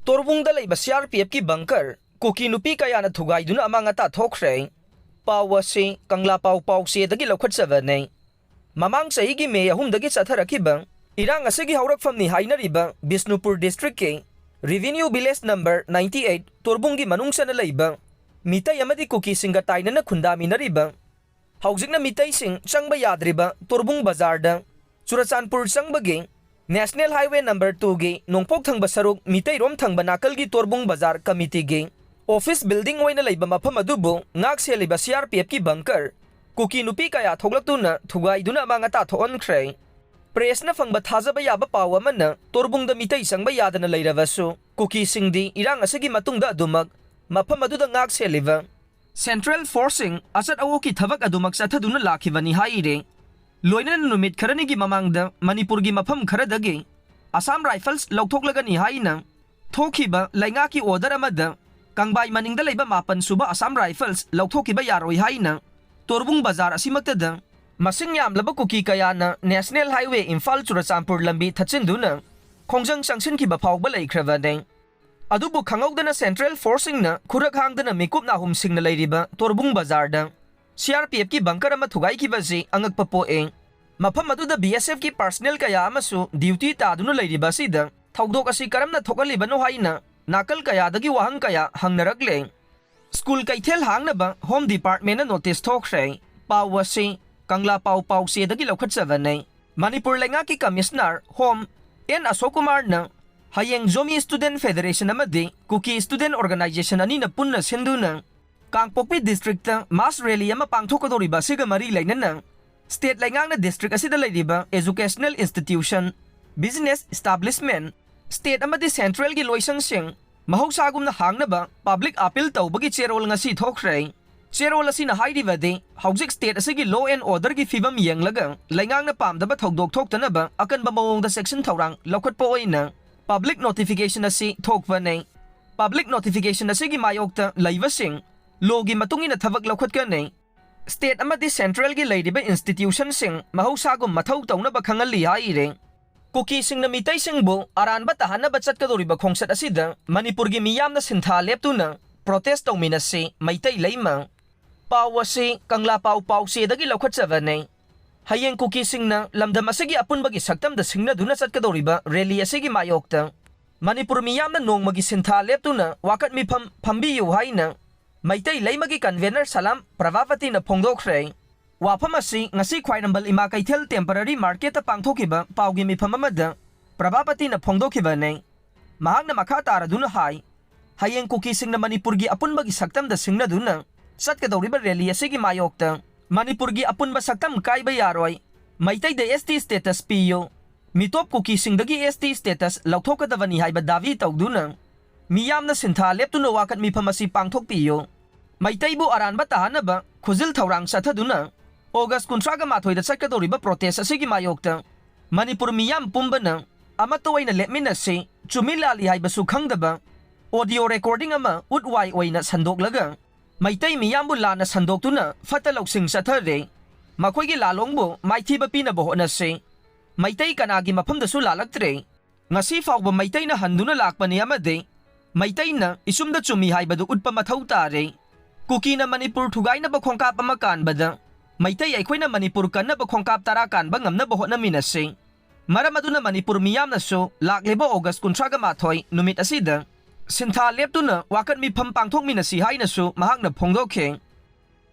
Torbungda Leiba CRPF ki bunker Kuki Nupi Kayana Thugaiduna Amang Thokhre Pawasi Kangla Pau se dagi lokhatsabane Mamang sahigi me ahumdagi chatharakibang irang asigi haurakfamni hainariba Bisnupur district ke Revenue Village number 98 Torbungi manungsana leiba mitai amadi kuki singa tainana khundaminariba haujikna mitai sing changba yadriba Torbung Bazar da Churachandpur changbagi National Highway number 2 ge nongpok thangba saruk mitai rom thangba nakal gi Torbung Bazar committee ge office building oina leiba mafam adubu ngak seliba CRPF ki bunker Kuki Nupi Kayana Thugaiduna Amang Thokhre press na fangba thajaba yaba paw amana Torbungda mitai changba yadana leirabasu Kuki singdi irang asigi matungda adumak mafam aduda ngak seliba Central Forcing asat awoki thabak adumak chathaduna lakhibani haire loina numit kharani gi mamangda Manipur gi mafam kharadagi Assam Rifles lauthoklegani haina thokiba lainga ki order amada kangbai maningda leiba mapan suba Assam Rifles lauthokiba yaroi haina Torbung Bazar asimaktada masing yamlaba Kuki Kayana National Highway Imphal Churachandpur lambi thachinduna khongjang changsinkiba phawba leikhrabane adubu khangawdana Central Forcing na khurak hangdana mikupna humsingna leiriba Torbung Bazar da CRPF ki bunker ama thugaikibasi angakpa poe mafam aduda BSF ki personnel kaya amasu duty taduna leiriba sida thawdok asi karamna thokalibano haina nakal kaya dagi wahang kaya hangnaragle School kaithel hangnaba Home Department na notice Thokhre Pawasi Kangla Pau se dagi lokhatsabane Manipur lenga ki Commissioner Home N Asokumar na hayeng Zomi Student Federation amadi Kuki Student Organization ani na punna sinduna Kangpokpi District mass rally ama pangthokadoriba siga mari lainana State lengang na district asida leiriba educational institution business establishment state amadi central gi loisang sing Mahausagum na hangnaba public appeal tawbagi cherol ngasi Thokhre cherol asina hairibadi haujik state asigi law and order gi fibam yenglaga laingang na pamdaba thokdok thoktanaba akanba mawongda section thawrang lokhatpa oina public notification asi thokbane public notification asigi mayokta laibasing law gi matungina thabak lokhatkane state amadi central gi leiriba institution sing mahausagum mathau tawnaba khangali haire Kuki singna mitai singbu aranba tahanaba chatkadoriba khongsat asida Manipur gi miyamna sintha leptuna protest tawminasi maitai leima pawasi kangla pau se dagi lokhatsabane hayeng Kuki singna lamdam asigi apunbagi saktamda singna duna chatkadoriba rally asigi mayokta Manipur miyamna nongmagi sintha leptuna wakat mifam phambiyu haina maitai leimagi convener Salam Pravapati na phongdokhre Wapamasi ngasi khwainambal ima kaithel temporary market pangthokiba pawgi mifam amada Prabhapati na phongdokibane mahakna makha taraduna hai hayeng Kuki singna Manipur gi apunbagi saktamda singna duna satkadoriba rally asigi mayokta Manipur gi apunba saktam kaiba yaroi maitai de ST status piyo mitop Kuki singdagi ST status lauthokadavani haiba davi tawduna miyamna sintha leptuna wakat mifamasi pangthok piyo maitai bu aranba tahanaba khuzil thawrang sathaduna August 18 da chatkadoriba protest asigi mayokta Manipur miyam pumbana amatoina lepminasi chumilali haibasu khangdaba audio recording ama utwai oina sandoklaga maitai miyambu lana sandoktuna fataloksing sathare makhoi lalongbu maithiba pinaba honase maitai kanagi mafamdasu lalaktre ngasi fawba maitai na handuna lakpani amade maitai na isumda chumi haibadu utpa mathau tare Kuki na Manipur thugainaba khongkap ama kanbada maitai aikhoina Manipur kanaba khongkap tara kanba ngamnaba hotnaminase maram aduna Manipur miyamnasu lakleba August 18 numit asida sintha leptuna wakat mifam pangthokminasi hainasu mahakna phongdokhe